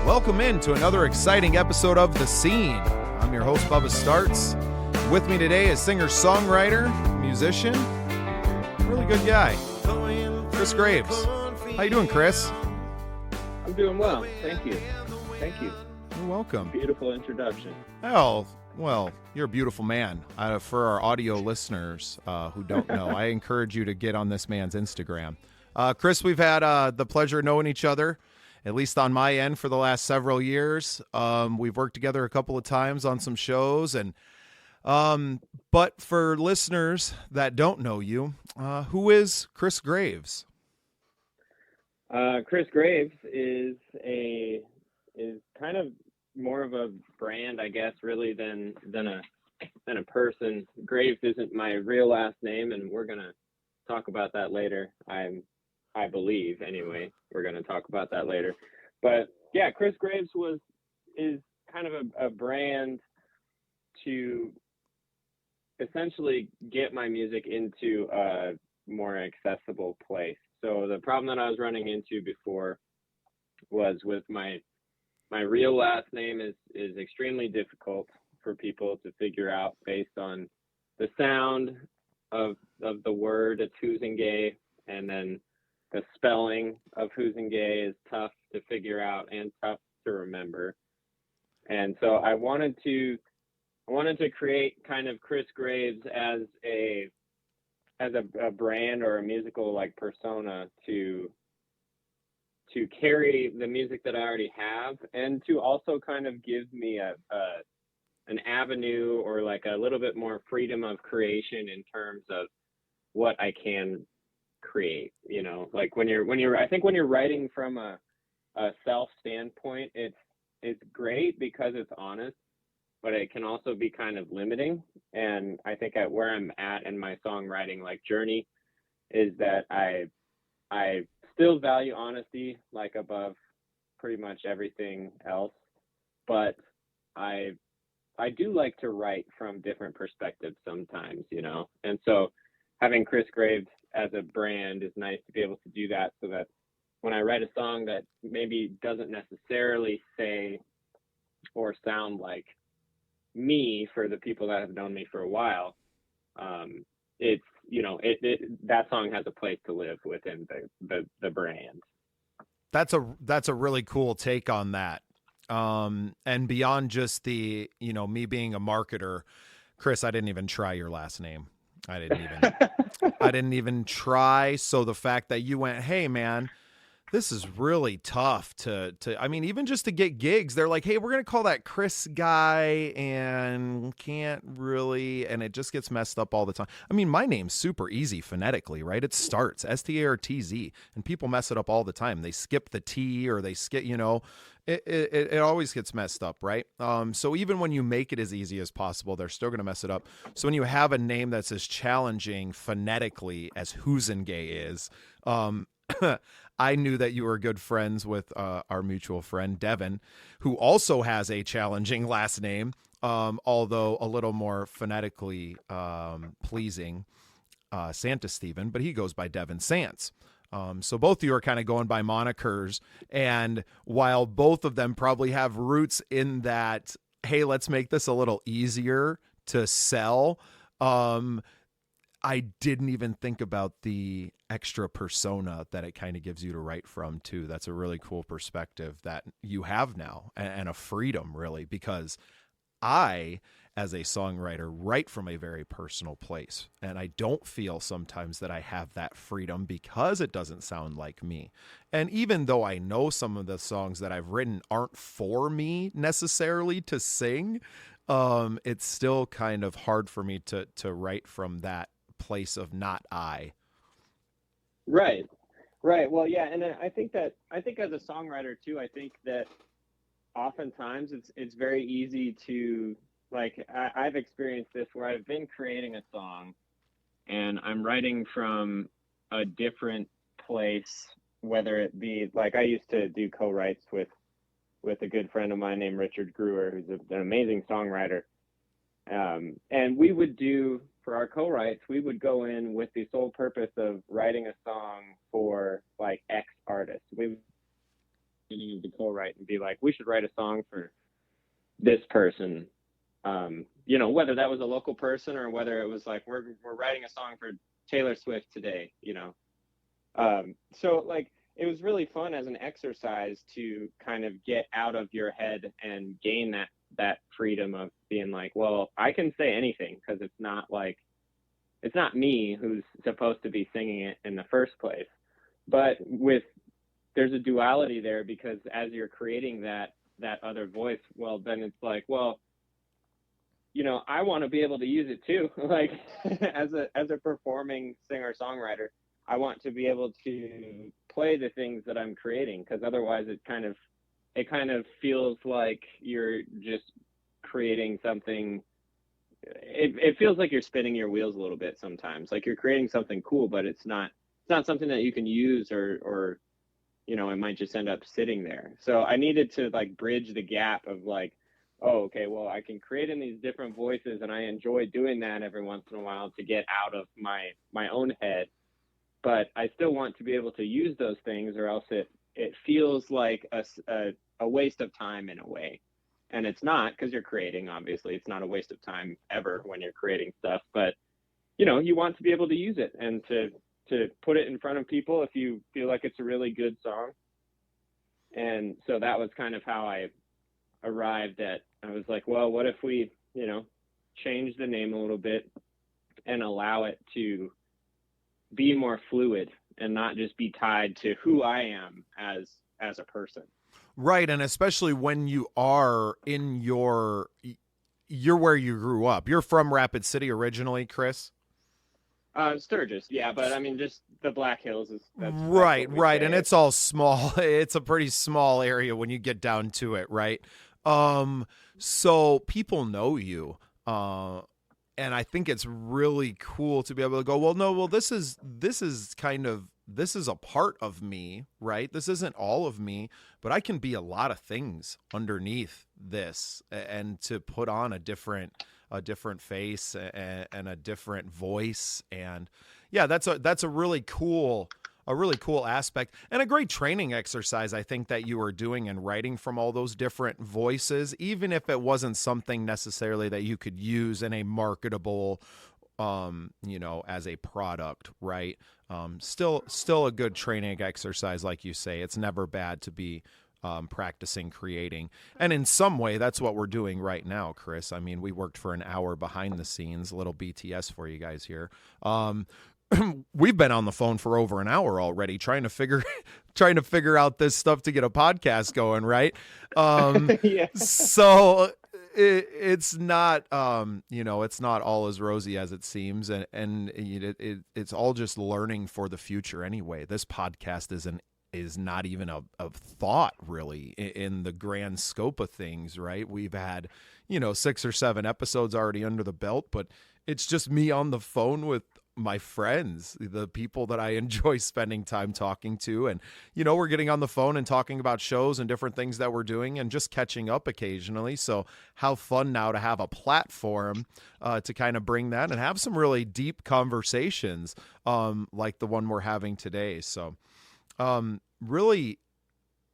Welcome in to another exciting episode of The Scene. I'm your host, Bubba Starts. With me today is singer-songwriter, musician, really good guy, Chris Graves. How you doing, Chris? I'm doing well. Thank you. You're welcome. Beautiful introduction. Oh, well, you're a beautiful man. For our audio listeners who don't know, I encourage you to get on this man's Instagram. Chris, we've had the pleasure of knowing each other, at least on my end, for the last several years. We've worked together a couple of times on some shows, and but for listeners that don't know you, who is Chris Graves? Chris Graves is kind of more of a brand, I guess, really than a person. Graves isn't my real last name, and we're gonna talk about that later. I believe, anyway, we're gonna talk about that later. But yeah, Chris Graves is kind of a brand to essentially get my music into a more accessible place. So the problem that I was running into before was with my real last name is extremely difficult for people to figure out based on the sound of the word. It's Huisenga, and then the spelling of Huisenga is tough to figure out and tough to remember. And so I wanted to create kind of Chris Graves as a brand or a musical like persona to carry the music that I already have, and to also kind of give me an avenue or like a little bit more freedom of creation in terms of what I can create. You know, like when you're I think when you're writing from a self standpoint, it's great because it's honest, but it can also be kind of limiting. And I think at where I'm at in my songwriting like journey is that I still value honesty like above pretty much everything else, but I do like to write from different perspectives sometimes, you know. And so having Chris Graves as a brand is nice to be able to do that, so that when I write a song that maybe doesn't necessarily say or sound like me for the people that have known me for a while, it's, you know, that song has a place to live within the brand. That's a really cool take on that. And beyond just the, you know, me being a marketer, Chris, I didn't even try your last name. I didn't even try. So the fact that you went, hey man, this is really tough to, I mean, even just to get gigs, they're like, hey, we're going to call that Chris guy, and can't really, and it just gets messed up all the time. I mean, my name's super easy phonetically, right? It starts STARTZ, and people mess it up all the time. They skip the T, or they skip, you know, it always gets messed up, right? So even when you make it as easy as possible, they're still going to mess it up. So when you have a name that's as challenging phonetically as Huisenga is, I knew that you were good friends with our mutual friend, Devin, who also has a challenging last name, although a little more phonetically pleasing, Santa Stephen, but he goes by Devin Sants. So both of you are kind of going by monikers, and while both of them probably have roots in that, hey, let's make this a little easier to sell, I didn't even think about the extra persona that it kind of gives you to write from too. That's a really cool perspective that you have now, and a freedom, really, because I, as a songwriter, write from a very personal place, and I don't feel sometimes that I have that freedom because it doesn't sound like me. And even though I know some of the songs that I've written aren't for me necessarily to sing, it's still kind of hard for me to write from that place of not I. Right. Well, yeah, and I think as a songwriter too, I think that oftentimes it's very easy to, like, I've experienced this where I've been creating a song and I'm writing from a different place, whether it be, like, I used to do co-writes with a good friend of mine named Richard Gruer, who's an amazing songwriter. And we would do, for our co-writes, we would go in with the sole purpose of writing a song for like X artist. We wanted to co-write and be like, we should write a song for this person. You know, whether that was a local person or whether it was like, we're writing a song for Taylor Swift today, you know? So like, it was really fun as an exercise to kind of get out of your head and gain that freedom of being like, well, I can say anything, because it's not me who's supposed to be singing it in the first place. But there's a duality there, because as you're creating that other voice, well, then it's like, well, you know, I want to be able to use it too. Like as a performing singer-songwriter, I want to be able to play the things that I'm creating, because otherwise it kind of feels like you're just creating something. It feels like you're spinning your wheels a little bit sometimes. Like you're creating something cool, but it's not something that you can use, or you know, it might just end up sitting there. So I needed to like bridge the gap of like, oh, okay, well, I can create in these different voices, and I enjoy doing that every once in a while to get out of my own head. But I still want to be able to use those things, or else it feels like a waste of time in a way. And it's not, because you're creating, obviously. It's not a waste of time ever when you're creating stuff. But, you know, you want to be able to use it and to put it in front of people if you feel like it's a really good song. And so that was kind of how I arrived at, I was like, well, what if we, you know, change the name a little bit and allow it to be more fluid and not just be tied to who I am as a person. Right. And especially when you are you're where you grew up. You're from Rapid City originally, Chris? Sturgis, yeah, but I mean, just the Black Hills that's right. And it's all small. It's a pretty small area when you get down to it, right? So people know you, and I think it's really cool to be able to go, well, this is a part of me, right? This isn't all of me, but I can be a lot of things underneath this, and to put on a different face and a different voice. And yeah, that's a really cool aspect, and a great training exercise, I think, that you were doing and writing from all those different voices, even if it wasn't something necessarily that you could use in a marketable, you know, as a product, right? Still a good training exercise. Like you say, it's never bad to be practicing creating. And in some way, that's what we're doing right now, Chris. I mean, we worked for an hour behind the scenes, a little BTS for you guys here. We've been on the phone for over an hour already trying to figure out this stuff to get a podcast going, right? Yeah. So it's not, you know, it's not all as rosy as it seems. And it's all just learning for the future anyway. This podcast is not even a thought really in the grand scope of things, right? We've had, you know, 6 or 7 episodes already under the belt, but it's just me on the phone with my friends, the people that I enjoy spending time talking to. And, you know, we're getting on the phone and talking about shows and different things that we're doing and just catching up occasionally. So how fun now to have a platform to kind of bring that and have some really deep conversations like the one we're having today. So really,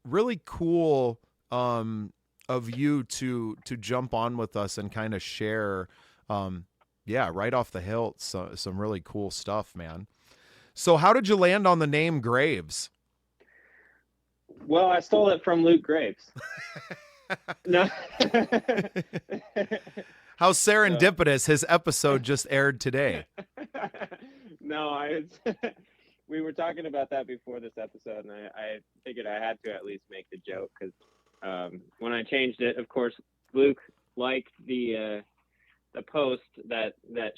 really cool of you to jump on with us and kind of share yeah, right off the hilt, so some really cool stuff, man. So how did you land on the name Graves? Well, I stole it from Luke Graves. No. How serendipitous, his episode just aired today. No, we were talking about that before this episode, and I figured I had to at least make the joke, because when I changed it, of course, Luke liked the post that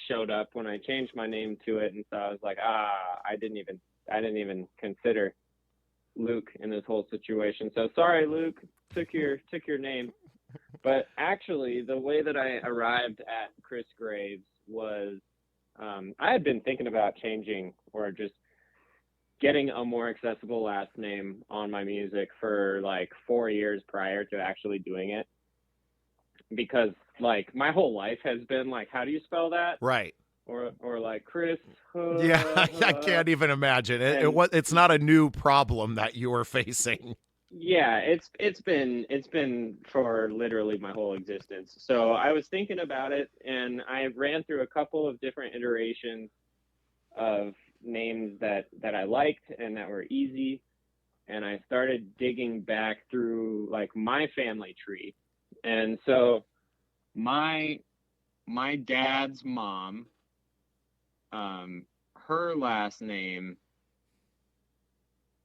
showed up when I changed my name to it, and so I was like, I didn't even consider Luke in this whole situation. So sorry, Luke, took your name. But actually, the way that I arrived at Chris Graves was, I had been thinking about changing or just getting a more accessible last name on my music for like 4 years prior to actually doing it. Because like my whole life has been like, how do you spell that? Right. Or like Chris. Yeah, I can't even imagine it. It's not a new problem that you are facing. Yeah, it's been for literally my whole existence. So I was thinking about it, and I ran through a couple of different iterations of names that I liked and that were easy, and I started digging back through like my family tree. And so my my dad's mom, her last name,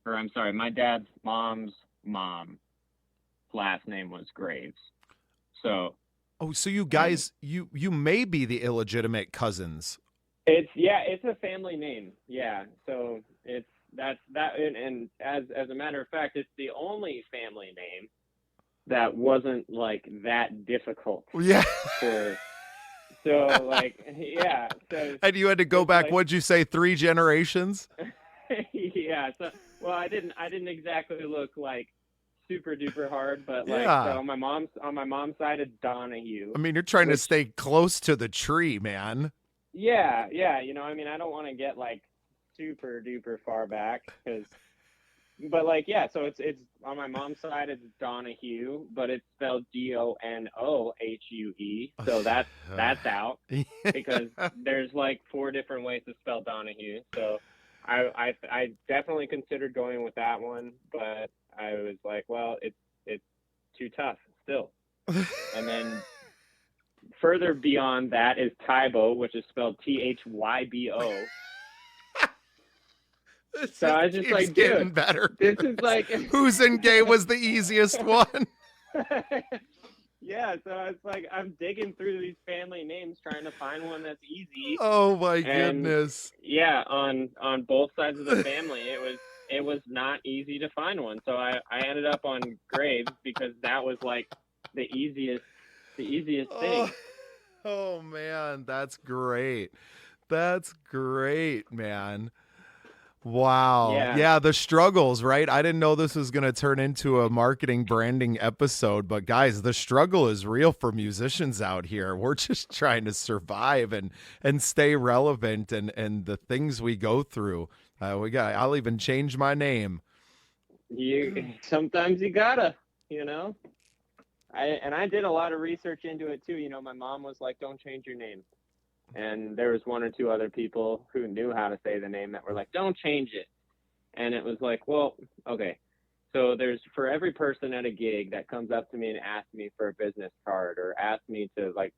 or I'm sorry, my dad's mom's mom last name was Graves. So Oh, so you um, guys, you may be the illegitimate cousins. it's a family name. Yeah. So it's that's that, and as a matter of fact, it's the only family name that wasn't like that difficult Yeah. for. So like yeah. So And you had to go it's back, like what'd you say, 3 generations? yeah. So well, I didn't exactly look like super duper hard, but like so Yeah. on my mom's side it's Donahue, I mean, you're trying to which stay close to the tree, man. yeah, I mean I don't want to get like super duper far back because but like yeah, so it's on my mom's side it's Donahue, but it's spelled Donohue, so that's out because there's like four different ways to spell Donahue. So I definitely considered going with that one, but I was like, well, it's too tough still. And then further beyond that is Tybo, which is spelled Thybo. This So just I was just keeps like, getting dude, better. this is like Huisenga was the easiest one. yeah, so it's like I'm digging through these family names trying to find one that's easy. Oh my And goodness. yeah, on both sides of the family, it was not easy to find one. So I ended up on Graves because that was like the easiest Oh, thing. oh man, that's great. That's great, man. Wow. Yeah. Yeah, the struggles, right? I didn't know this was going to turn into a marketing branding episode, but guys, the struggle is real for musicians out here. We're just trying to survive and stay relevant and the things we go through. I'll even change my name. You sometimes you gotta, you know. I did a lot of research into it too. My mom was like, "Don't change your name," and there was one or two other people who knew how to say the name that were like, "Don't change it." And it was like, well, okay. So there's for every person at a gig that comes up to me and asks me for a business card or asks me to like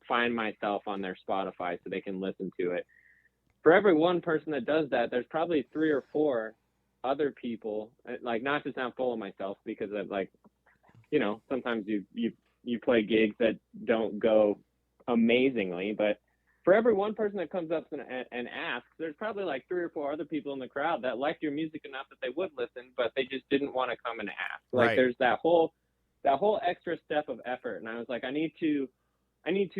find myself on their Spotify so they can listen to it. For every one person that does that, there's probably three or four other people, like not to sound full of myself because of like, sometimes you play gigs that don't go amazingly, but for every one person that comes up and asks, there's probably like three or four other people in the crowd that liked your music enough that they would listen, but they just didn't want to come and ask. Like Right. there's that whole extra step of effort, and I was like, I need to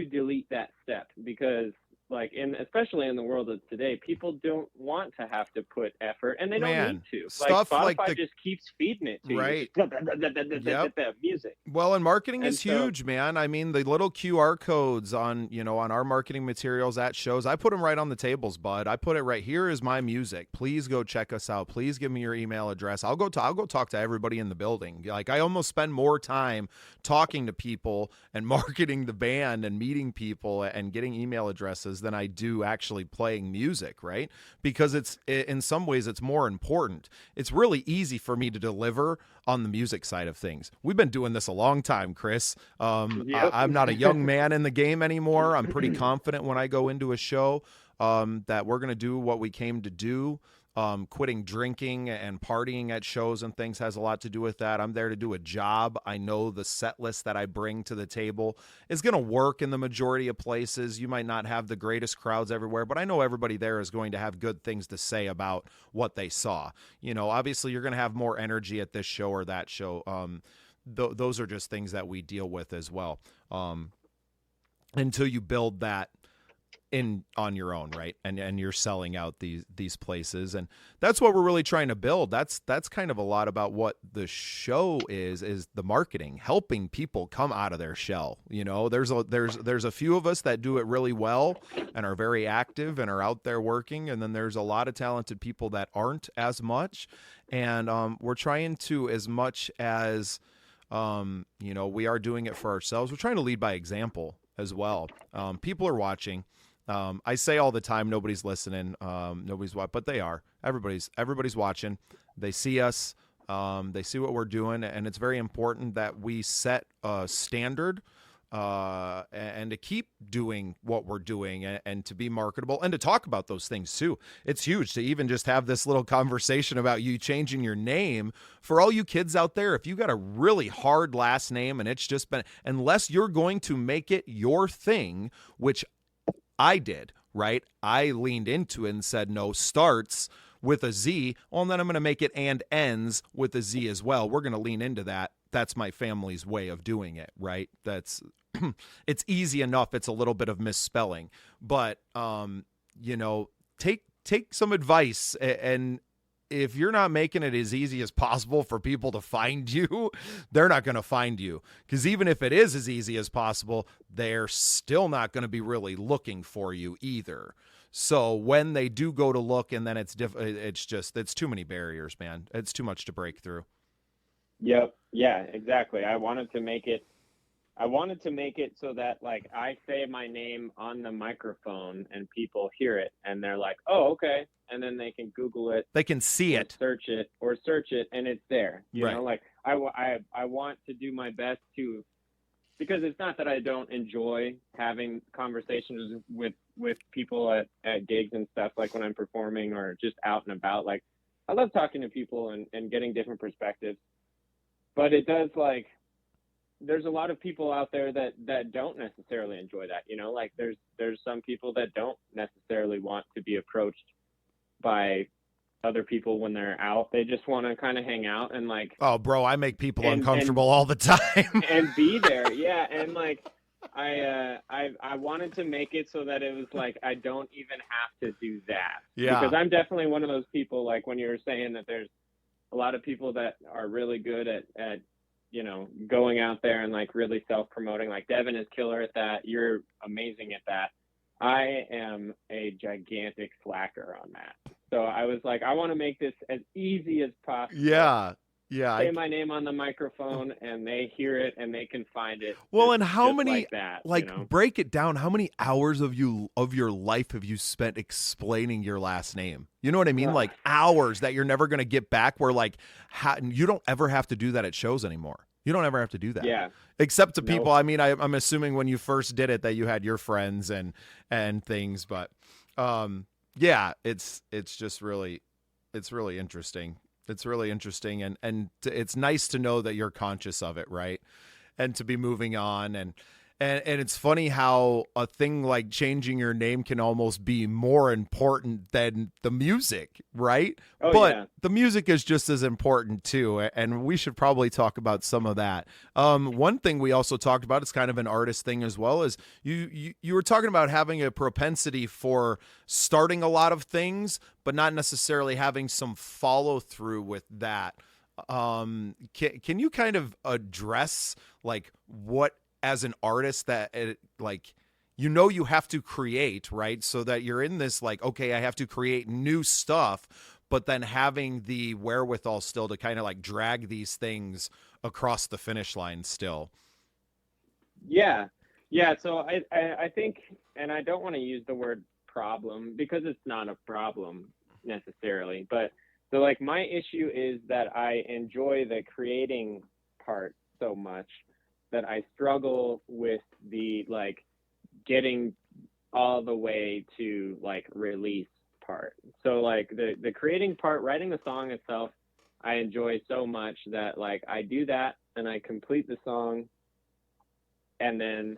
delete that step because like especially in the world of today, people don't want to have to put effort and they don't need Man, to. Like stuff like Spotify the just keeps feeding it to you. right. Just Yep. music. Well, and marketing And is so huge, man. I mean, the little QR codes on our marketing materials at shows, I put them right on the tables, bud. I put it right here is my music. Please go check us out. Please give me your email address. I'll go talk to everybody in the building. Like I almost spend more time talking to people and marketing the band and meeting people and getting email addresses than I do actually playing music, right? Because in some ways it's more important. It's really easy for me to deliver on the music side of things. We've been doing this a long time, Chris. yep. I'm not a young man in the game anymore. I'm pretty confident when I go into a show that we're going to do what we came to do. Quitting drinking and partying at shows and things has a lot to do with that. I'm there to do a job. I know the set list that I bring to the table is going to work in the majority of places. You might not have the greatest crowds everywhere, but I know everybody there is going to have good things to say about what they saw. Obviously you're going to have more energy at this show or that show. Those are just things that we deal with as well. Until you build that on your own, right? And you're selling out these places, and that's what we're really trying to build. That's kind of a lot about what the show is the marketing, helping people come out of their shell. You know, there's a few of us that do it really well and are very active and are out there working, and then there's a lot of talented people that aren't as much, and we're trying to, as much as you know, we are doing it for ourselves, we're trying to lead by example as well. People are watching. I say all the time, nobody's listening, nobody's watching, but they are. Everybody's watching. They see us. They see what we're doing, and it's very important that we set a standard and to keep doing what we're doing, and to be marketable, and to talk about those things too. It's huge to even just have this little conversation about you changing your name. For all you kids out there, if you got a really hard last name and it's just been, unless you're going to make it your thing, which I did, right? I leaned into it and said, no, starts with a Z. Well, and then I'm going to make it and ends with a Z as well. We're going to lean into that. That's my family's way of doing it, right? That's, it's easy enough. It's a little bit of misspelling, but, you know, take some advice, and if you're not making it as easy as possible for people to find you, they're not going to find you. Because even if it is as easy as possible, they're still not going to be really looking for you either. So when they do go to look, and then it's too many barriers, man. It's too much to break through. Yep. Yeah, exactly. I wanted to make it so that, like, I say my name on the microphone and people hear it and they're like, oh, okay. And then they can Google it. They can see it. Search it and it's there. You right. know, like I want to do my best to, because it's not that I don't enjoy having conversations with people at gigs and stuff, like when I'm performing or just out and about. Like, I love talking to people and getting different perspectives. But it does, like, there's a lot of people out there that don't necessarily enjoy that, you know, like there's some people that don't necessarily want to be approached by other people when they're out. They just want to kind of hang out and, like, oh, bro, I make people uncomfortable all the time and be there. Yeah. And, like, I wanted to make it so that it was like, I don't even have to do that. Yeah. Because I'm definitely one of those people, like when you were saying that there's a lot of people that are really good at you know, going out there and, like, really self-promoting. Like, Devin is killer at that. You're amazing at that. I am a gigantic slacker on that. So I was like, I want to make this as easy as possible. Yeah. Say my name on the microphone and they hear it and they can find it. Well, and how many, like that, like, you know? break it down. How many hours of your life have you spent explaining your last name? You know what I mean? Like, hours that you're never going to get back, where, like, you don't ever have to do that at shows anymore. You don't ever have to do that. Yeah. Except to people. I mean, I'm assuming when you first did it that you had your friends and things, but yeah, it's just really, it's really interesting. It's really interesting, and it's nice to know that you're conscious of it, right? And to be moving on, and it's funny how a thing like changing your name can almost be more important than the music, right? Oh, but yeah. The music is just as important too, and we should probably talk about some of that. One thing we also talked about, it's kind of an artist thing as well, is you were talking about having a propensity for starting a lot of things, but not necessarily having some follow through with that. Can you kind of address, like, what, as an artist, that like, you know, you have to create, right? So that you're in this, like, okay, I have to create new stuff, but then having the wherewithal still to kind of, like, drag these things across the finish line still. Yeah. So I think, and I don't want to use the word problem because it's not a problem necessarily, but so, like, my issue is that I enjoy the creating part so much that I struggle with the, like, getting all the way to, like, release part. So, like, the creating part, writing the song itself, I enjoy so much that, like, I do that and I complete the song, and then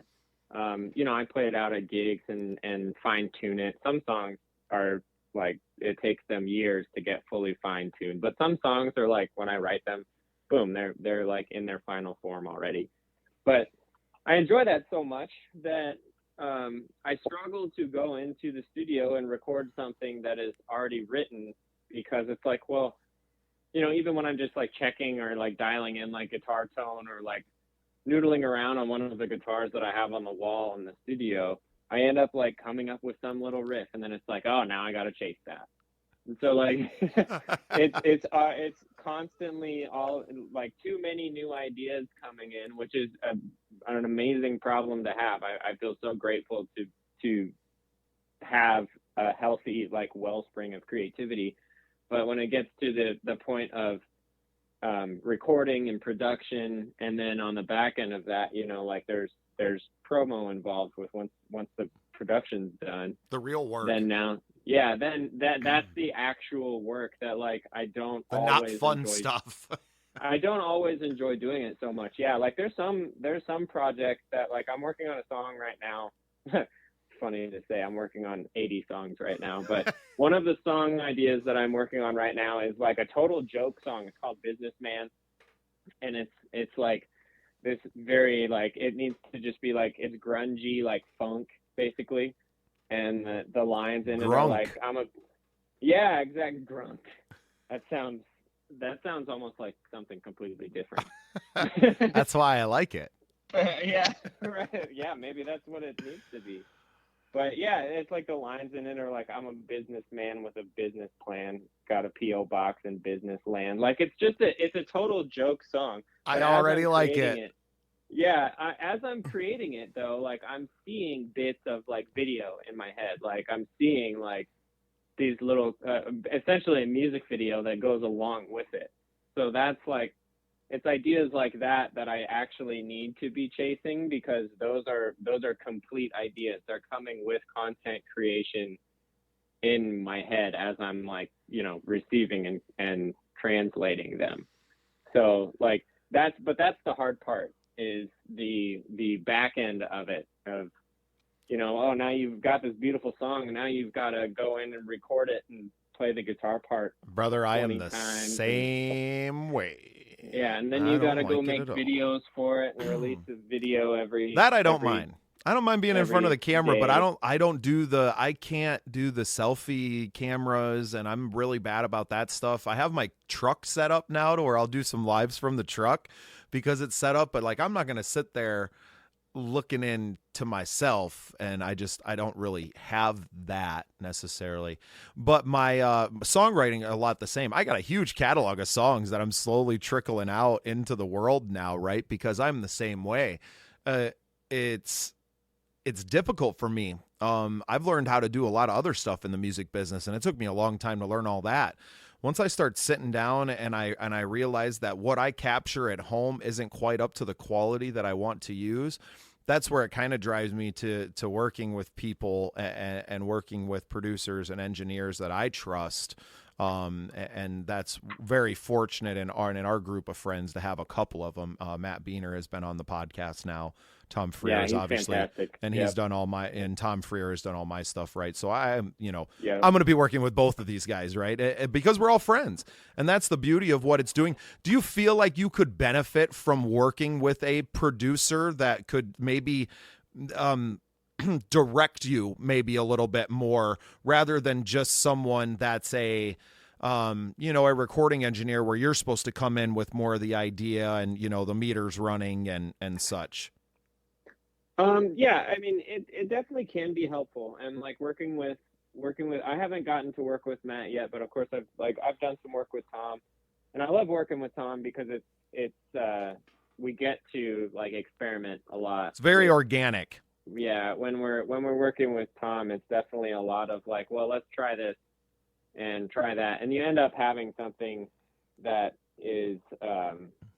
you know, I play it out at gigs and fine tune it. Some songs are, like, it takes them years to get fully fine tuned, but some songs are, like, when I write them, boom, they're like in their final form already. But I enjoy that so much that I struggle to go into the studio and record something that is already written, because it's like, well, you know, even when I'm just like checking or like dialing in like guitar tone or like noodling around on one of the guitars that I have on the wall in the studio, I end up like coming up with some little riff, and then it's like, oh, now I got to chase that. And so like it's constantly all like too many new ideas coming in, which is an amazing problem to have. I feel so grateful to have a healthy like wellspring of creativity. But when it gets to the point of recording and production, and then on the back end of that, you know, like there's promo involved with once the production's done, The real work. then now, yeah, then that's the actual work that like I don't The always not fun enjoy. stuff. I don't always enjoy doing it so much. Yeah, like there's some projects that like I'm working on a song right now. Funny to say, I'm working on 80 songs right now, but one of the song ideas that I'm working on right now is like a total joke song. It's called Businessman, and it's like this very like, it needs to just be like, it's grungy like funk basically, and the lines in it are like, yeah, exact grunk. That sounds almost like something completely different. That's why I like it. Yeah, right. Yeah, maybe that's what it needs to be. But yeah, it's like the lines in it are like, I'm a businessman with a business plan, got a P.O. box in business land. Like it's a total joke song. I already like it. Yeah, as I'm creating it though, like I'm seeing bits of like video in my head. Like I'm seeing like these little, essentially a music video that goes along with it. So that's like, it's ideas like that I actually need to be chasing, because those are complete ideas. They're coming with content creation in my head as I'm like, you know, receiving and translating them. So like that's the hard part, is the back end of it, of, you know, oh, now you've got this beautiful song and now you've got to go in and record it and play the guitar part. Brother, I am the same way. Yeah, and then you got to go make videos for it and release a video every. That I don't mind. I don't mind being in front of the camera, day. But I can't do the selfie cameras, and I'm really bad about that stuff. I have my truck set up now to where I'll do some lives from the truck because it's set up, but like I'm not going to sit there looking into myself, and I don't really have that necessarily. But my songwriting a lot the same. I got a huge catalog of songs that I'm slowly trickling out into the world now, right? Because I'm the same way. It's difficult for me. I've learned how to do a lot of other stuff in the music business, and it took me a long time to learn all that. Once I start sitting down and I realize that what I capture at home isn't quite up to the quality that I want to use, that's where it kind of drives me to working with people and working with producers and engineers that I trust. And that's very fortunate in our group of friends to have a couple of them. Matt Beener has been on the podcast now. Tom Freer is obviously, fantastic. And he's done all my, and Tom Freer has done all my stuff, right? So I'm Yep. going to be working with both of these guys, right? Because we're all friends, and that's the beauty of what it's doing. Do you feel like you could benefit from working with a producer that could maybe direct you maybe a little bit more, rather than just someone that's a recording engineer where you're supposed to come in with more of the idea and, the meters running and such? Yeah, I mean, it definitely can be helpful, and like working with. I haven't gotten to work with Matt yet, but of course I've done some work with Tom, and I love working with Tom because it's we get to like experiment a lot. It's very organic. Yeah, when we're working with Tom, it's definitely a lot of like, well, let's try this and try that, and you end up having something that is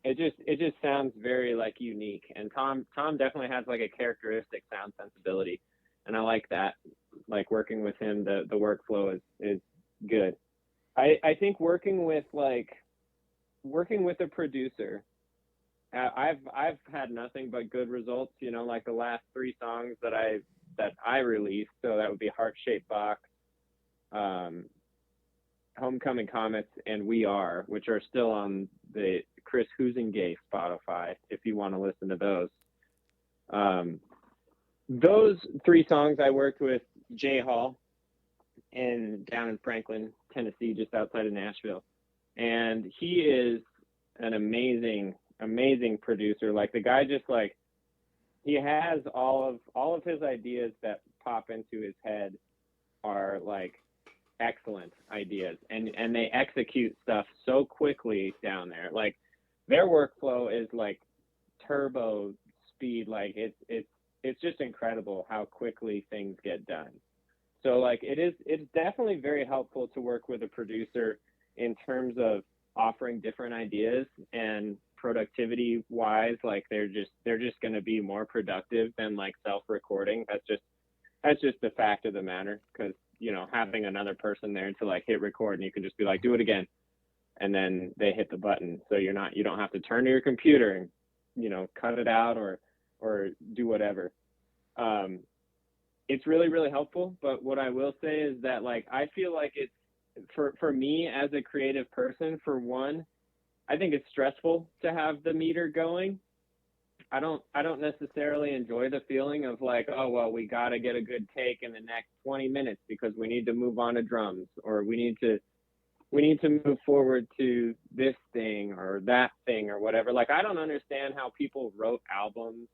it just sounds very like unique. And Tom definitely has like a characteristic sound sensibility, and I like that. Like working with him, the workflow is good. I think working with a producer, I've had nothing but good results. Like the last 3 songs that I released. So that would be Heart Shaped Box, Homecoming Comets, and We Are, which are still on the Chris Huisenga Spotify if you want to listen to those. those 3 songs I worked with Jay Hall down in Franklin, Tennessee, just outside of Nashville. And he is an amazing, amazing producer. Like, the guy just, like, he has all of his ideas that pop into his head are, like, excellent ideas. And they execute stuff so quickly down there. Like, their workflow is, like, turbo speed. Like, it's just incredible how quickly things get done. So, like, it's definitely very helpful to work with a producer in terms of offering different ideas, and productivity wise, like, they're just going to be more productive than, like, self-recording. That's just the fact of the matter, because, you know, having another person there to, like, hit record, and you can just be like, do it again, and then they hit the button, so you don't have to turn to your computer and, you know, cut it out or do whatever. It's really, really helpful. But what I will say is that, like, I feel like it's, for me as a creative person, for one, I think it's stressful to have the meter going. I don't necessarily enjoy the feeling of, like, oh, well, we got to get a good take in the next 20 minutes because we need to move on to drums, or we need to move forward to this thing or that thing or whatever. Like, I don't understand how people wrote albums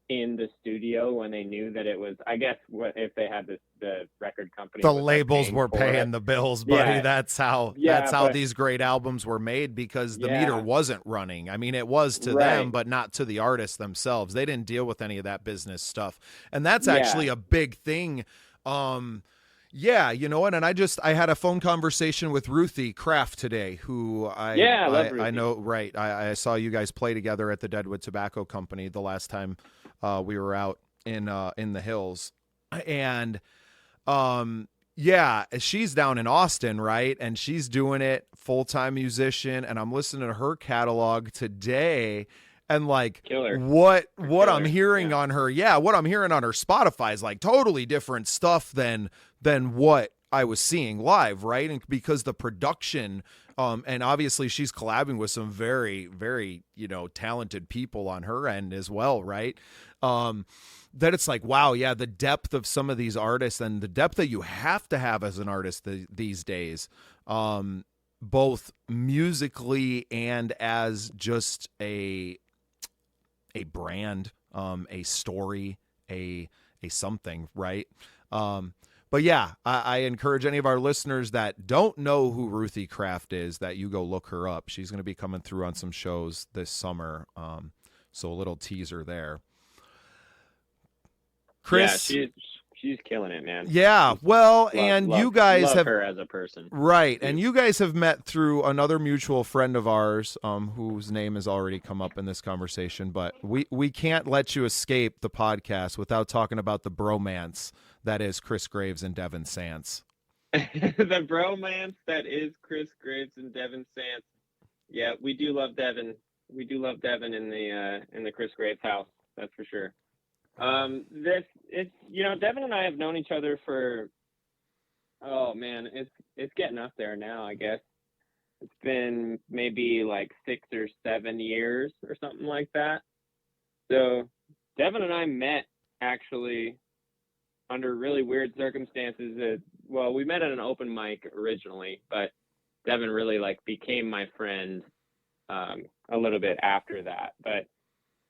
in the studio when they knew that it was, I guess, what if they had the record company, the was, like, labels were for paying it. the bills, buddy. Yeah, That's how but these great albums were made, because the meter yeah, wasn't running. I mean, it was to them, right, but not to the artists themselves. They didn't deal with any of that business stuff. And that's actually yeah, a big thing. Yeah, you know what? And I had a phone conversation with Ruthie Kraft today, who yeah, I love I Ruthie. know, right? I saw you guys play together at the Deadwood Tobacco Company the last time we were out in the hills, and yeah, she's down in Austin, right? And she's doing it, full-time musician, and I'm listening to her catalog today, and, like, Killer, what I'm killer, hearing yeah, on her, yeah, what I'm hearing on her Spotify is, like, totally different stuff than what I was seeing live, right? And because the production, and obviously she's collabing with some very, very, you know, talented people on her end as well, right? That it's like, wow, yeah, the depth of some of these artists, and the depth that you have to have as an artist these days, both musically and as just a brand, a story, a something, right? But yeah, I encourage any of our listeners that don't know who Ruthie Kraft is, that you go look her up. She's going to be coming through on some shows this summer. So a little teaser there. Chris, yeah. She's killing it, man. yeah, well, and you guys love have, her as a person, right, too. and you guys have met through another mutual friend of ours, whose name has already come up in this conversation, but we can't let you escape the podcast without talking about the bromance that is Chris Graves and Devin Sants. The bromance that is Chris Graves and Devin Sants. Yeah, we do love Devin. We do love Devin in the Chris Graves house. That's for sure. It's, you know, Devin and I have known each other for, oh man, it's getting up there now, I guess. It's been maybe like 6 or 7 years or something like that. So Devin and I met actually under really weird circumstances. Well, we met at an open mic originally, but Devin really, like, became my friend a little bit after that. But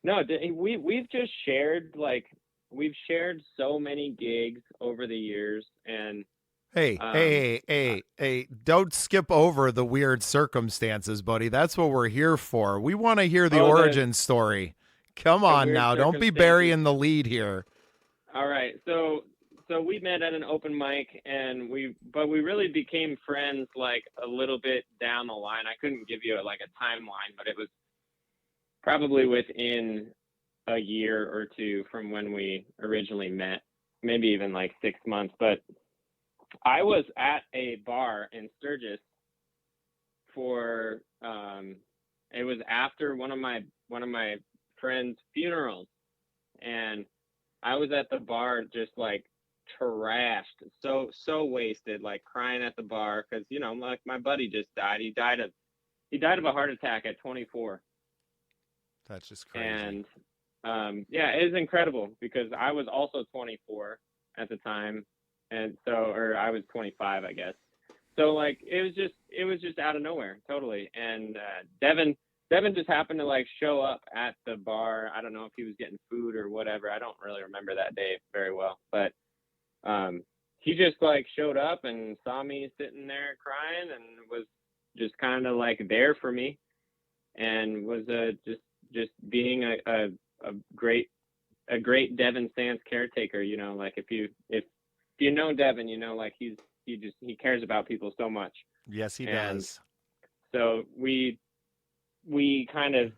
no, we've just shared, like, we've shared so many gigs over the years, and Hey, don't skip over the weird circumstances, buddy. That's what we're here for. We want to hear the origin story. Come on now, don't be burying the lead here. All right, so we met at an open mic, and we really became friends, like, a little bit down the line. I couldn't give you like a timeline, but it was probably within a year or two from when we originally met, maybe even like 6 months. But I was at a bar in Sturgis for it was after one of my friends' funerals, and I was at the bar just, like, trashed, so wasted, like, crying at the bar because, you know, like, my buddy just died. He died of a heart attack at 24. That's just crazy. And yeah, it is incredible because I was also 24 at the time, and so, or I was 25, I guess. So like it was just out of nowhere, totally. And Devin just happened to like show up at the bar. I don't know if he was getting food or whatever. I don't really remember that day very well, but he just like showed up and saw me sitting there crying and was just kind of like there for me, and was just being a great Devin Sants caretaker. You know, like if you know Devin, you know, like he cares about people so much. Yes, he And does. so we kind of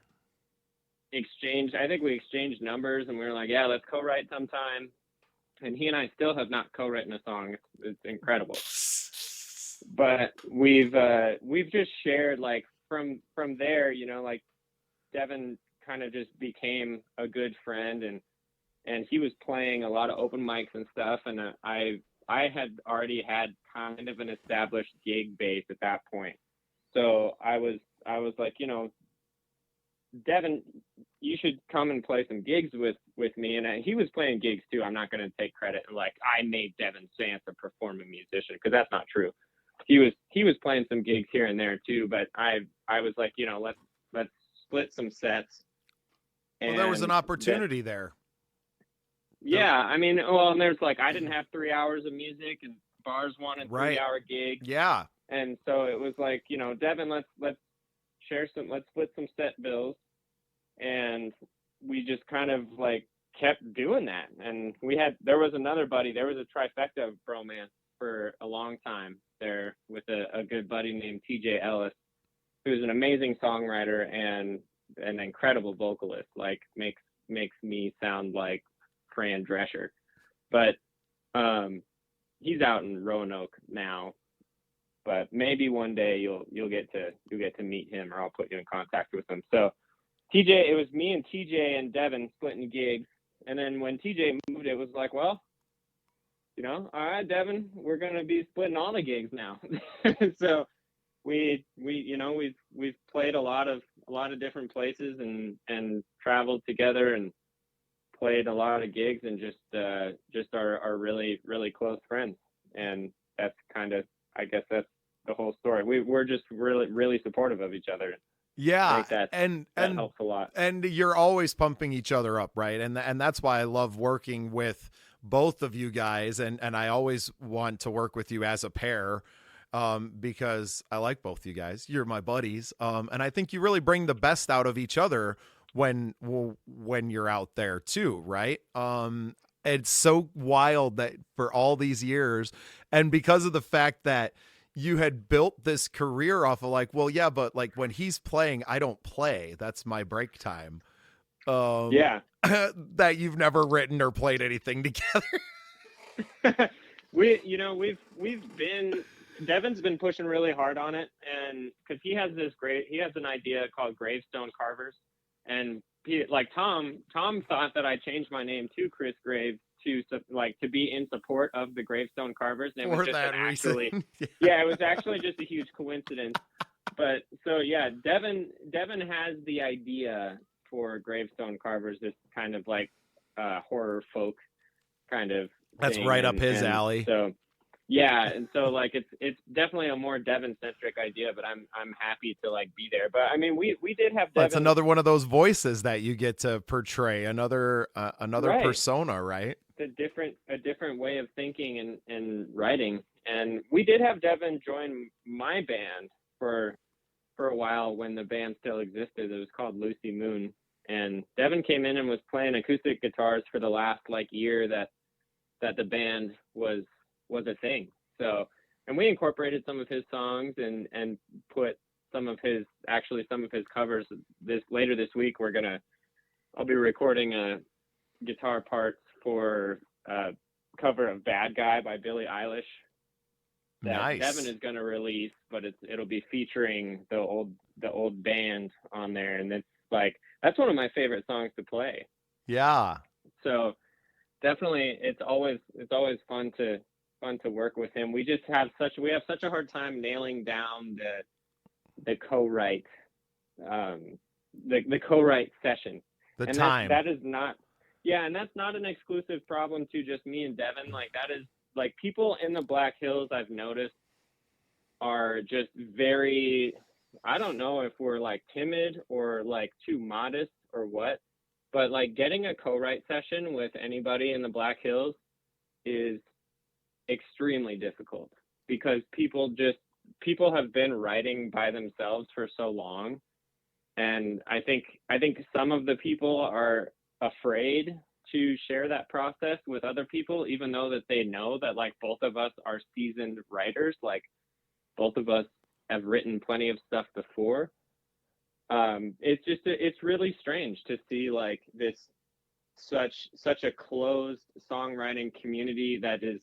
exchanged. I think we exchanged numbers, and we were like, yeah, let's co-write sometime. And he and I still have not co-written a song. It's incredible. But we've just shared, like, from there, you know, like Devin kind of just became a good friend, and he was playing a lot of open mics and stuff, and I had already had kind of an established gig base at that point. So I was like, you know, Devin, you should come and play some gigs with me. And he was playing gigs too. I'm not going to take credit and like I made Devin Sants a performing musician, because that's not true. He was playing some gigs here and there too. But I was like, you know, let's split some sets. Well, there was an opportunity there. Yeah, I mean, well, and there's like I didn't have 3 hours of music, and bars wanted 3-hour gigs. Yeah. And so it was like, you know, Devin, let's split some set bills. And we just kind of like kept doing that. And there was another buddy, there was a trifecta of bromance for a long time there with a good buddy named TJ Ellis, who's an amazing songwriter and an incredible vocalist, like makes me sound like Fran Drescher. But he's out in Roanoke now. But maybe one day you'll get to meet him, or I'll put you in contact with him. So TJ, it was me and TJ and Devin splitting gigs. And then when TJ moved, it was like, well, you know, all right, Devin, we're going to be splitting all the gigs now. So we've played a lot of different places and traveled together and played a lot of gigs, and just are really, really close friends. And that's kind of, I guess that's the whole story. We're just really, really supportive of each other. Yeah, that helps a lot. And you're always pumping each other up, right? And that's why I love working with both of you guys, and I always want to work with you as a pair, because I like both you guys. You're my buddies, and I think you really bring the best out of each other when you're out there too, right? It's so wild that for all these years, and because of the fact that you had built this career off of like, well, yeah, but like when he's playing, I don't play. That's my break time. Yeah. That you've never written or played anything together. Devin's been pushing really hard on it, and because he has an idea called Gravestone Carvers, and Tom thought that I changed my name to Chris Graves to be in support of the Gravestone Carvers, and it was just it was actually just a huge coincidence. But so yeah, Devin has the idea for Gravestone Carvers, this kind of like horror folk kind of that's thing. right up his alley. So yeah, and so like it's definitely a more Devin centric idea, but I'm happy to like be there. But I mean, we did have Devin. That's another one of those voices that you get to portray, another right. Persona, right? A different way of thinking and writing. And we did have Devin join my band for a while when the band still existed. It was called Lucy Moon, and Devin came in and was playing acoustic guitars for the last like year that the band was a thing. So, and we incorporated some of his songs and put some of his covers later this week. I'll be recording guitar parts for a cover of Bad Guy by Billie Eilish that nice. Devin is going to release, but it'll be featuring the old band on there. And it's like, that's one of my favorite songs to play. Yeah. So definitely it's always fun to work with him. We just have such a hard time nailing down the co-write the co-write session. The and time. that is not, yeah, and that's not an exclusive problem to just me and Devin. Like, that is, like, people in the Black Hills, I've noticed, are just very, I don't know if we're like timid or like too modest or what, but like getting a co-write session with anybody in the Black Hills is extremely difficult, because people have been writing by themselves for so long. And I think some of the people are afraid to share that process with other people, even though that they know that, like, both of us are seasoned writers. Like, both of us have written plenty of stuff before. It's really strange to see, like, this such a closed songwriting community that is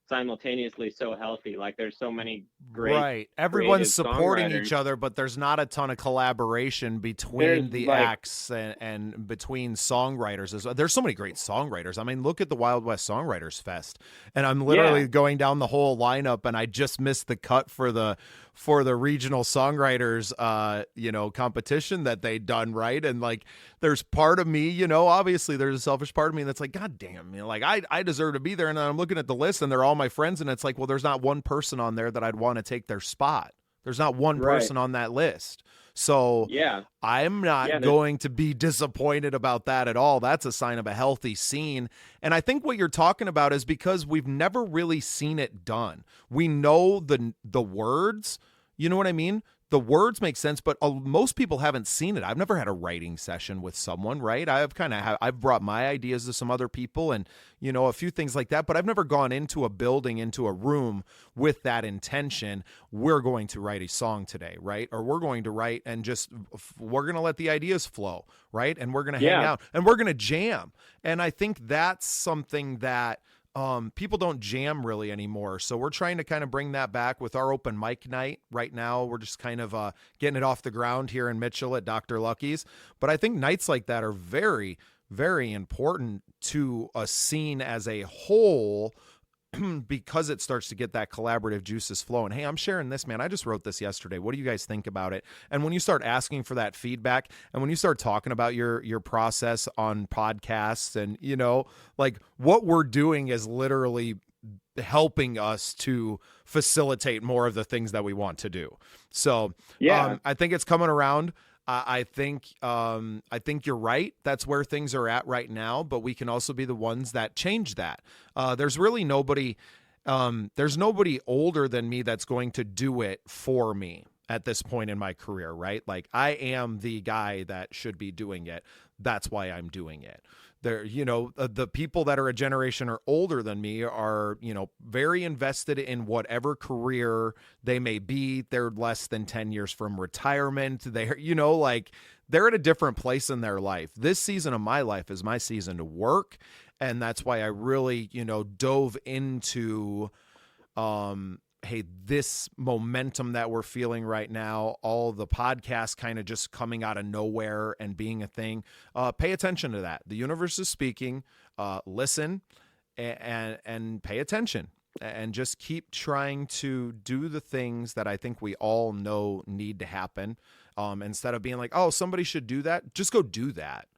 simultaneously so healthy. Like, there's so many great, right. Everyone's supporting songwriters. each other, but there's not a ton of collaboration between There's, the like, acts and between songwriters as well. There's so many great songwriters. I mean, look at the Wild West Songwriters Fest, and I'm literally going down the whole lineup, and I just missed the cut for the regional songwriters competition that they'd done, right? And like, there's part of me, obviously there's a selfish part of me that's like, God damn, like I deserve to be there. And then I'm looking at the list and they're all my friends, and it's like, well, there's not one person on there that I'd want to take their spot. There's not one person on that list. So I'm not going to be disappointed about that at all. That's a sign of a healthy scene. And I think what you're talking about is because we've never really seen it done. We know the words, you know what I mean? The words make sense, but most people haven't seen it. I've never had a writing session with someone, right? I've brought my ideas to some other people and, a few things like that, but I've never gone into a building, into a room with that intention. We're going to write a song today, right? Or we're going to write and we're going to let the ideas flow, right? And we're going to hang out and we're going to jam. And I think that's something that people don't jam really anymore. So we're trying to kind of bring that back with our open mic night. Right now, we're just kind of getting it off the ground here in Mitchell at Dr. Lucky's. But I think nights like that are very, very important to a scene as a whole, because it starts to get that collaborative juices flowing. Hey, I'm sharing this, man. I just wrote this yesterday. What do you guys think about it? And when you start asking for that feedback, and when you start talking about your process on podcasts, and like, what we're doing is literally helping us to facilitate more of the things that we want to do. So I think it's coming around. I think you're right. That's where things are at right now, but we can also be the ones that change that. There's really nobody older than me that's going to do it for me at this point in my career, right? Like, I am the guy that should be doing it. That's why I'm doing it. There, the people that are a generation or older than me are, very invested in whatever career they may be. They're less than 10 years from retirement. They're, like, they're at a different place in their life. This season of my life is my season to work. And that's why I really, dove into, hey, this momentum that we're feeling right now, all the podcasts kind of just coming out of nowhere and being a thing. Pay attention to that. The universe is speaking. Listen and pay attention, and just keep trying to do the things that I think we all know need to happen. Instead of being like, oh, somebody should do that, just go do that.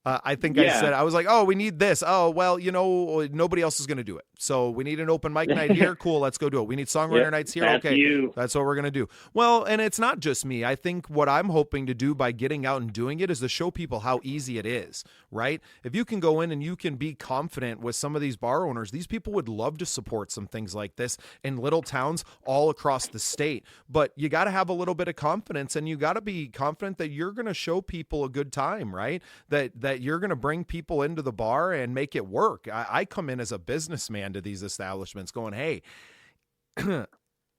I think I said, I was like, oh, we need this. Oh, well, nobody else is going to do it. So we need an open mic night here. Cool. Let's go do it. We need songwriter nights here. Okay. That's what we're going to do. Well, and it's not just me. I think what I'm hoping to do by getting out and doing it is to show people how easy it is, right? If you can go in and you can be confident with some of these bar owners, these people would love to support some things like this in little towns all across the state. But you got to have a little bit of confidence, and you got to be confident that you're going to show people a good time, right? That you're going to bring people into the bar and make it work. I come in as a businessman to these establishments going, hey,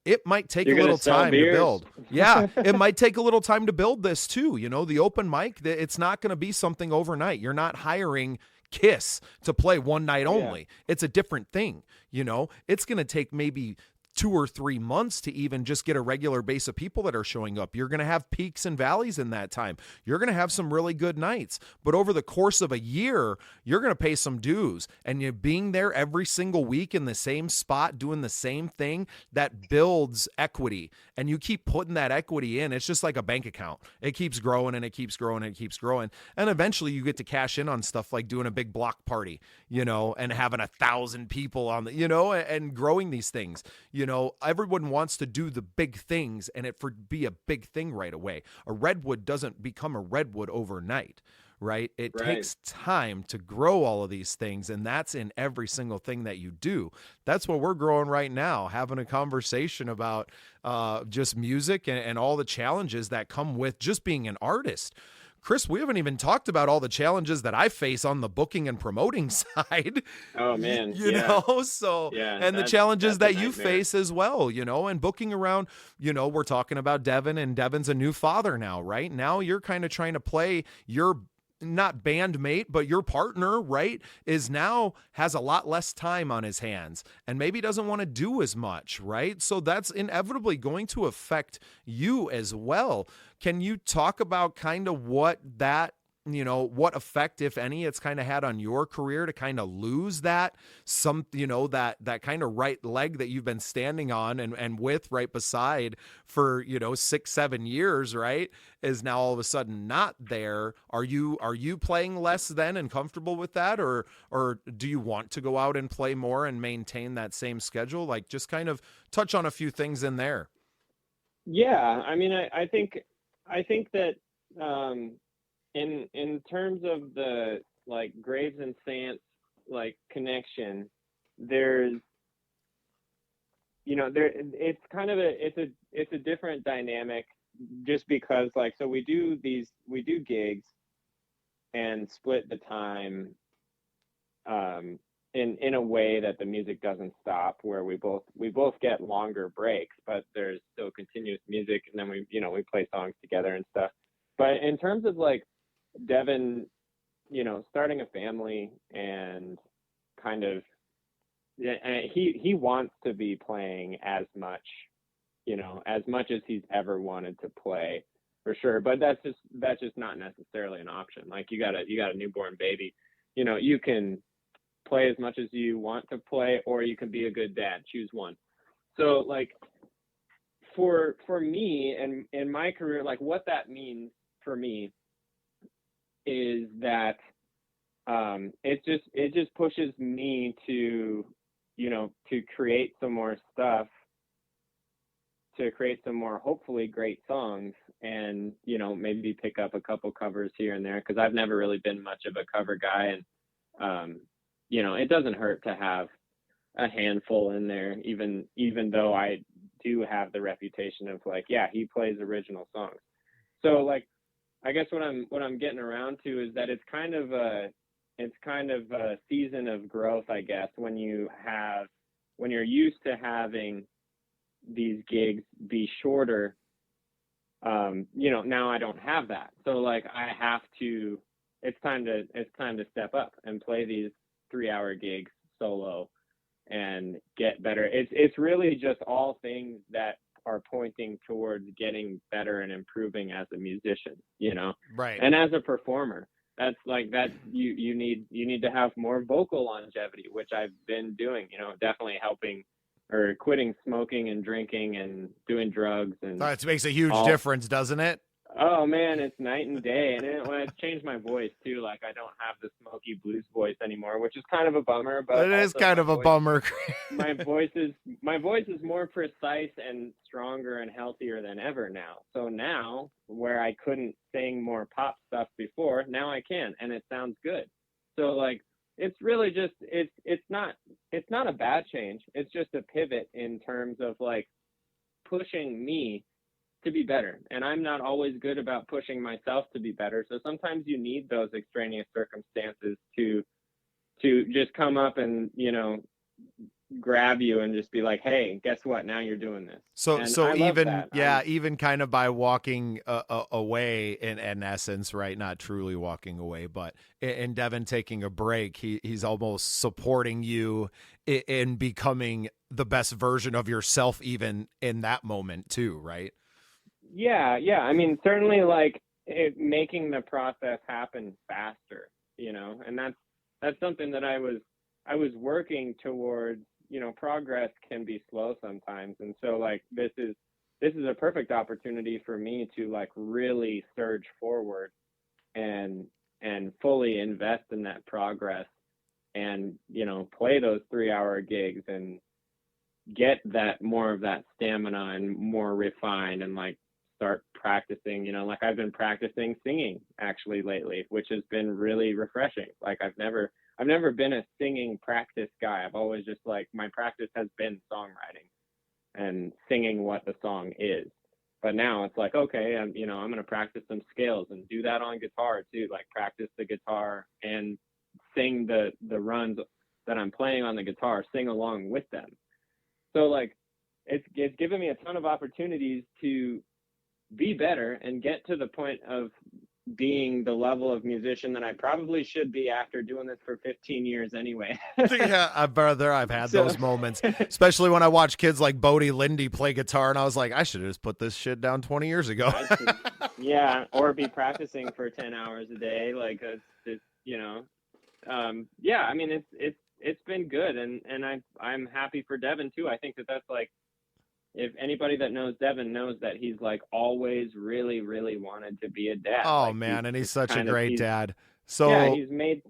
it might take a little time to build. Yeah, it might take a little time to build this too. The open mic, it's not going to be something overnight. You're not hiring Kiss to play one night only. It's a different thing. It's going to take maybe 2 or 3 months to even just get a regular base of people that are showing up. You're going to have peaks and valleys in that time. You're going to have some really good nights, but over the course of a year, you're going to pay some dues, and you being there every single week in the same spot, doing the same thing, that builds equity, and you keep putting that equity in. It's just like a bank account. It keeps growing and it keeps growing and it keeps growing. And eventually you get to cash in on stuff like doing a big block party, and having 1,000 people on and growing these things. Everyone wants to do the big things and it be a big thing right away. A redwood doesn't become a redwood overnight, right? It takes time to grow all of these things, and that's in every single thing that you do. That's what we're growing right now, having a conversation about just music and all the challenges that come with just being an artist. Chris, we haven't even talked about all the challenges that I face on the booking and promoting side. Oh man. And the challenges that you face as well, and booking around, we're talking about Devin, and Devin's a new father now, right? Now you're kind of trying to play your not bandmate, but your partner, right, has a lot less time on his hands and maybe doesn't want to do as much, right? So that's inevitably going to affect you as well. Can you talk about kind of what that, what effect, if any, it's kind of had on your career to kind of lose that that kind of right leg that you've been standing on and with right beside for 6-7 years, right, is now all of a sudden not there? Are you playing less then and comfortable with that, or do you want to go out and play more and maintain that same schedule? Like, just kind of touch on a few things in there. Yeah, I mean, I think that in terms of the like Graves and Sants like connection, there's it's kind of it's a different dynamic, just because like, so we do gigs and split the time in a way that the music doesn't stop, where we both get longer breaks, but there's still continuous music, and then we play songs together and stuff. But in terms of like Devin, starting a family and kind of, he wants to be playing as much as he's ever wanted to play, for sure. But that's just not necessarily an option. Like, you got a newborn baby, you can play as much as you want to play, or you can be a good dad. Choose one. So like for me and in my career, like what that means for me is that it just pushes me to create some more stuff, to create some more hopefully great songs, and maybe pick up a couple covers here and there, because I've never really been much of a cover guy, and it doesn't hurt to have a handful in there, even though I do have the reputation of like, yeah, he plays original songs. So like, I guess what I'm getting around to is that it's kind of a season of growth, I guess, when you're used to having these gigs be shorter. Now I don't have that. So like, it's time to step up and play these 3-hour gigs solo and get better. It's really just all things that are pointing towards getting better and improving as a musician, right, and as a performer. That's like that you need to have more vocal longevity, which I've been doing, definitely helping, or quitting smoking and drinking and doing drugs. And that makes a huge difference, doesn't it? Oh man, it's night and day. And it's changed my voice too. Like, I don't have the smoky blues voice anymore, which is kind of a bummer. But it is kind of a bummer. my voice is more precise and stronger and healthier than ever now. So now, where I couldn't sing more pop stuff before, now I can, and it sounds good. So like, it's really just it's not a bad change. It's just a pivot in terms of like pushing me to be better. And I'm not always good about pushing myself to be better. So sometimes you need those extraneous circumstances to just come up and, grab you and just be like, hey, guess what, now you're doing this. So, And so I love even, that. yeah, even kind of by walking away in essence, right? Not truly walking away, but in Devin taking a break, he's almost supporting you in becoming the best version of yourself, even in that moment too, right? Yeah, I mean, certainly, like, making the process happen faster, and that's something that I was working towards. Progress can be slow sometimes, and so, like, this is a perfect opportunity for me to, like, really surge forward and fully invest in that progress, and play those 3-hour gigs and get that more of that stamina and more refined, and, like, start practicing. Like, I've been practicing singing actually lately, which has been really refreshing. Like, I've never been a singing practice guy. I've always just, like, my practice has been songwriting and singing what the song is. But now it's like, okay, I'm going to practice some scales and do that on guitar too, like practice the guitar and sing the runs that I'm playing on the guitar, sing along with them. So, like, it's given me a ton of opportunities to be better and get to the point of being the level of musician that I probably should be after doing this for 15 years anyway. Yeah, brother, I've had So, those moments, especially when I watch kids like Bodie Lindy play guitar, and I was like, I should have just put this shit down 20 years ago. yeah, or be practicing for 10 hours a day. Like, it's yeah, I mean, it's been good. And I'm happy for Devin too. I think that's like, if anybody that knows Devin knows that he's, like, always really, really wanted to be a dad. Oh Like, man, and he's such a great he's, dad. yeah, So, he's made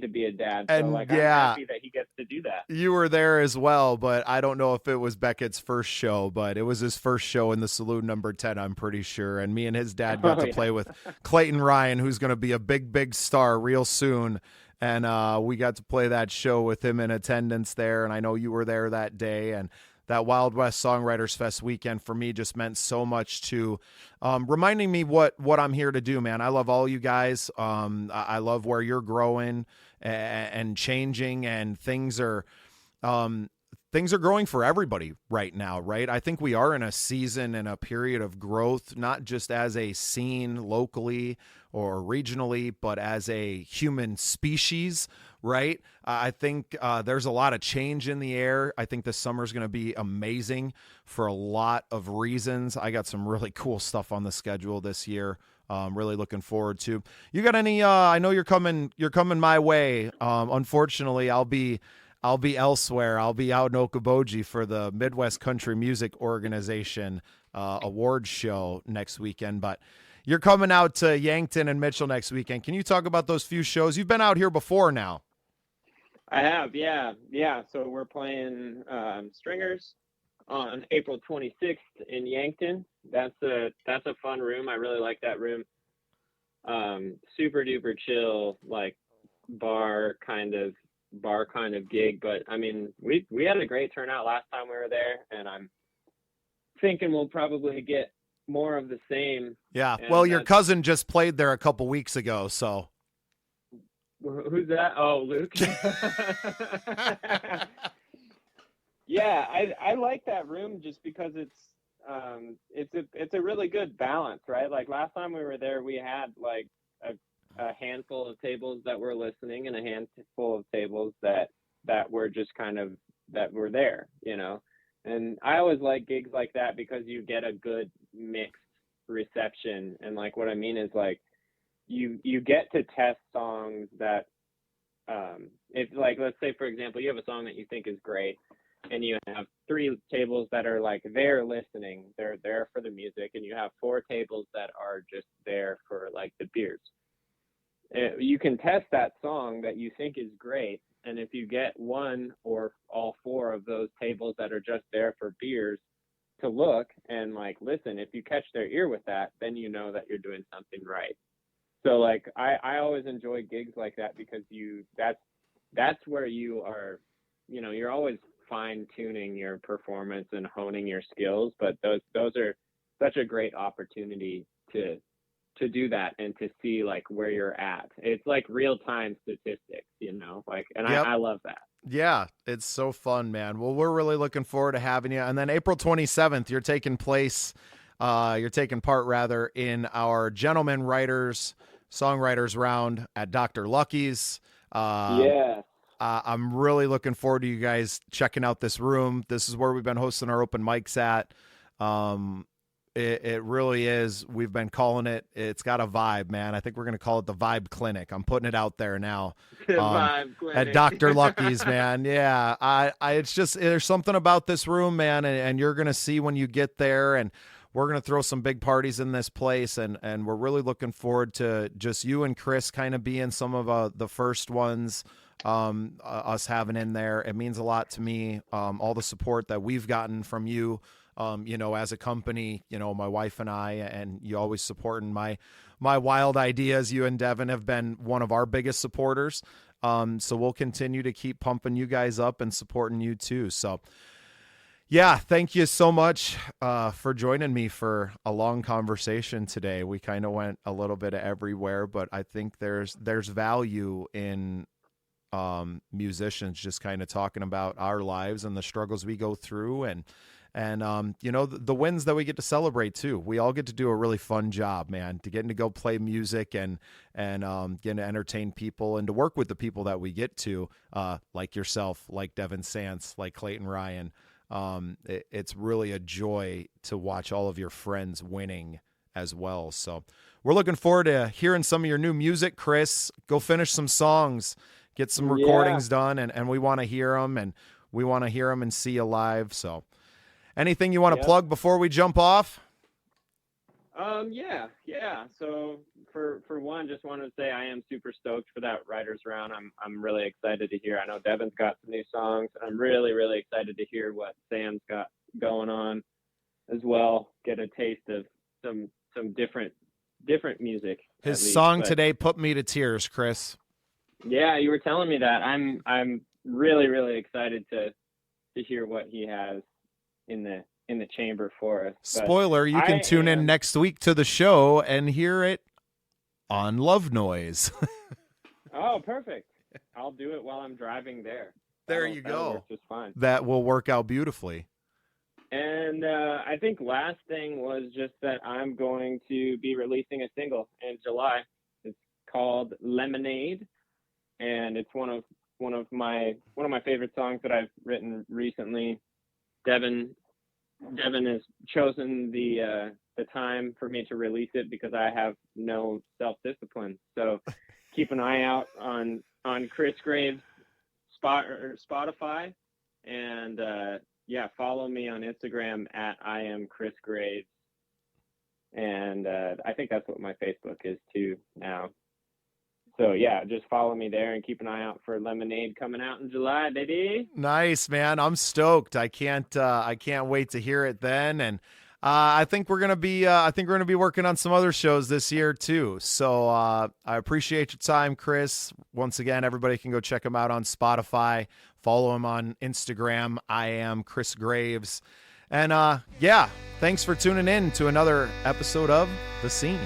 to be a dad. So, and like, I'm yeah, happy that he gets to do that. you were there as well, but I don't know if it was Beckett's first show, but it was his first show in the Saloon number 10, I'm pretty sure. And me and his dad got to play with Clayton Ryan, who's going to be a big, big star real soon. And we got to play that show with him in attendance there. And I know you were there that day. And that Wild West Songwriters Fest weekend for me just meant so much to reminding me what I'm here to do, man. I love all you guys. I love where you're growing and changing, and things are growing for everybody right now, right? I think we are in a season and a period of growth, not just as a scene locally or regionally, but as a human species, right? I think there's a lot of change in the air. I think this summer is going to be amazing for a lot of reasons. I got some really cool stuff on the schedule this year. Really looking forward to. You got any? I know you're coming my way. Unfortunately, I'll be elsewhere. I'll be out in Okoboji for the Midwest Country Music Organization awards show next weekend. But you're coming out to Yankton and Mitchell next weekend. Can you talk about those few shows? You've been out here before now. I have, yeah. So we're playing Stringers on April 26th in Yankton. That's a fun room. I really like that room. Super duper chill, like, bar kind of gig. But I mean, we had a great turnout last time we were there, and I'm thinking we'll probably get more of the same. Yeah. And Well, your cousin just played there a couple weeks ago, so. Who's that? Oh, Luke. Yeah, I like that room just because it's a really good balance, right? Like, last time we were there, we had, like, a handful of tables that were listening, and a handful of tables that were just kind of, that were there, And I always like gigs like that because you get a good mixed reception. And, like, what I mean is, like, you get to test songs that, if, like, let's say, for example, you have a song that you think is great, and you have 3 tables that are, like, they're listening, they're there for the music, and you have 4 tables that are just there for, like, the beers. You can test that song that you think is great, and if you get one or all 4 of those tables that are just there for beers to look and, like, listen, if you catch their ear with that, then you know that you're doing something right. So, like, I always enjoy gigs like that because that's where you are, you're always fine tuning your performance and honing your skills, but those are such a great opportunity to to do that and to see like where you're at. It's like real time statistics, you know, like, and Yep. I love that. Yeah, it's so fun, man. Well, we're really looking forward to having you. And then April 27th, you're taking part rather in our Gentleman Writers Songwriters round at Dr. Lucky's. Yeah. I'm really looking forward to you guys checking out this room. This is where we've been hosting our open mics at. It really is. We've been calling it. It's got a vibe, man. I think we're going to call it the Vibe Clinic. I'm putting it out there now. Vibe Clinic. At Dr. Lucky's, man. Yeah. It's just, there's something about this room, man. And you're going to see when you get there, and we're going to throw some big parties in this place. And we're really looking forward to just you and Chris kind of being some of the first ones, us having in there. It means a lot to me. All the support that we've gotten from you, as a company, my wife and I, and you always supporting my wild ideas. You and Devin have been one of our biggest supporters. So we'll continue to keep pumping you guys up and supporting you too. So yeah, thank you so much, for joining me for a long conversation today. We kind of went a little bit everywhere, but I think there's value in, musicians just kind of talking about our lives and the struggles we go through, and the wins that we get to celebrate too. We all get to do a really fun job, man, to getting to go play music and getting to entertain people and to work with the people that we get to, like yourself, like Devin Sants, like Clayton Ryan. It's really a joy to watch all of your friends winning as well. So we're looking forward to hearing some of your new music, Chris. Go finish some songs, get some recordings done, and we want to hear them, and we want to hear them and see you live. So anything you want to plug before we jump off? Yeah. So for one, just wanted to say I am super stoked for that writers round. I'm really excited to hear. I know Devin's got some new songs. I'm really, really excited to hear what Sam's got going on as well. Get a taste of some different music. His song today put me to tears, Chris. Yeah, you were telling me that. I'm really, really excited to hear what he has in the chamber for us. Spoiler, you can tune in next week to the show and hear it on Love Noise. Oh, perfect. I'll do it while I'm driving there. There you go. Just fine. That will work out beautifully. And I think last thing was just that I'm going to be releasing a single in July. It's called Lemonade, and it's one of my favorite songs that I've written recently. Devin has chosen the time for me to release it because I have no self-discipline. So keep an eye out on Chris Graves' Spotify, and follow me on Instagram at I am Chris Graves, and I think that's what my Facebook is too now. So yeah, just follow me there and keep an eye out for Lemonade coming out in July, baby. Nice, man. I'm stoked. I can't wait to hear it then. And I think we're gonna be working on some other shows this year too. So I appreciate your time, Chris. Once again, everybody can go check him out on Spotify. Follow him on Instagram. I am Chris Graves. And thanks for tuning in to another episode of The Scene.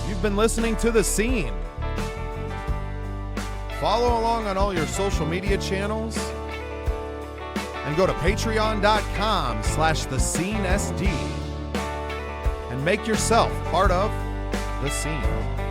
You've been listening to The Scene. Follow along on all your social media channels and go to patreon.com/thescenesd and make yourself part of The Scene.